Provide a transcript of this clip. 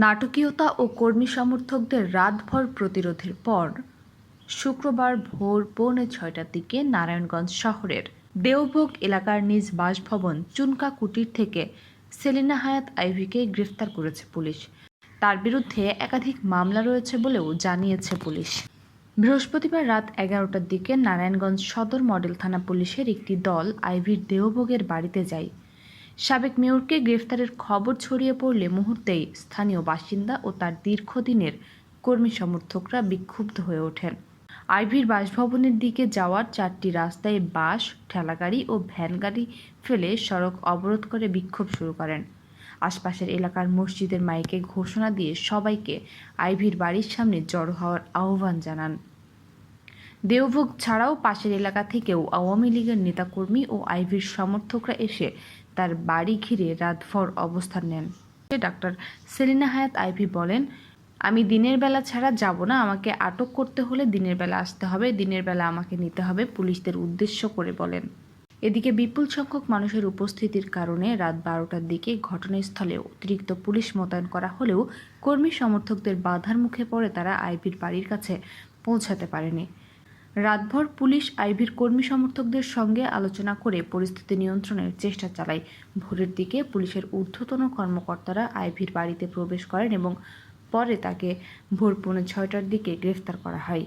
নাটকীয়তা ও কর্মী সমর্থকদের রাতভর প্রতিরোধের পর শুক্রবার ভোর 6:45টার দিকে নারায়ণগঞ্জ শহরের দেওভোগ এলাকার নিজ বাসভবন চুনকা কুটির থেকে সেলিনা হায়াৎ আইভীকে গ্রেফতার করেছে পুলিশ। তার বিরুদ্ধে একাধিক মামলা রয়েছে বলেও জানিয়েছে পুলিশ। বৃহস্পতিবার রাত 11টার দিকে নারায়ণগঞ্জ সদর মডেল থানা পুলিশের একটি দল আইভীর দেওভোগের বাড়িতে যায়। সাবেক মেয়রকে গ্রেফতারের খবর ছড়িয়ে পড়লে মুহূর্তেই স্থানীয় বাসিন্দা ও তার দীর্ঘদিনের কর্মী সমর্থকরা বিক্ষুব্ধ হয়ে ওঠেন। আইভীর বাসভবনের দিকে যাওয়ার 4টি রাস্তায় বাস, ঠেলাগাড়ি ও ভ্যানগাড়ি ফেলে সড়ক অবরোধ করে বিক্ষোভ শুরু করেন। আশপাশের এলাকার মসজিদের মাইকে ঘোষণা দিয়ে সবাইকে আইভীর বাড়ির সামনে জড়ো হওয়ার আহ্বান জানান। দেওভোগ ছাড়াও পাশের এলাকা থেকেও আওয়ামী লীগের নেতাকর্মী ও আইভীর সমর্থকরা এসে তার বাড়ি ঘিরে রাতভর অবস্থান নেন। ডাক্তার সেলিনা হায়াৎ আইভী বলেন, আমি দিনের বেলা ছাড়া যাব না, আমাকে আটক করতে হলে দিনের বেলা আসতে হবে, দিনের বেলা আমাকে নিতে হবে, পুলিশদের উদ্দেশ্য করে বলেন। এদিকে বিপুল সংখ্যক মানুষের উপস্থিতির কারণে রাত 12টার দিকে ঘটনাস্থলে অতিরিক্ত পুলিশ মোতায়েন করা হলেও কর্মী সমর্থকদের বাধার মুখে পড়ে তারা আইভীর বাড়ির কাছে পৌঁছাতে পারেনি। রাতভর পুলিশ আইভীর কর্মী সমর্থকদের সঙ্গে আলোচনা করে পরিস্থিতি নিয়ন্ত্রণের চেষ্টা চালায়। ভোরের দিকে পুলিশের ঊর্ধ্বতন কর্মকর্তারা আইভীর বাড়িতে প্রবেশ করেন এবং পরে তাকে ভোর 6:45টার দিকে গ্রেফতার করা হয়।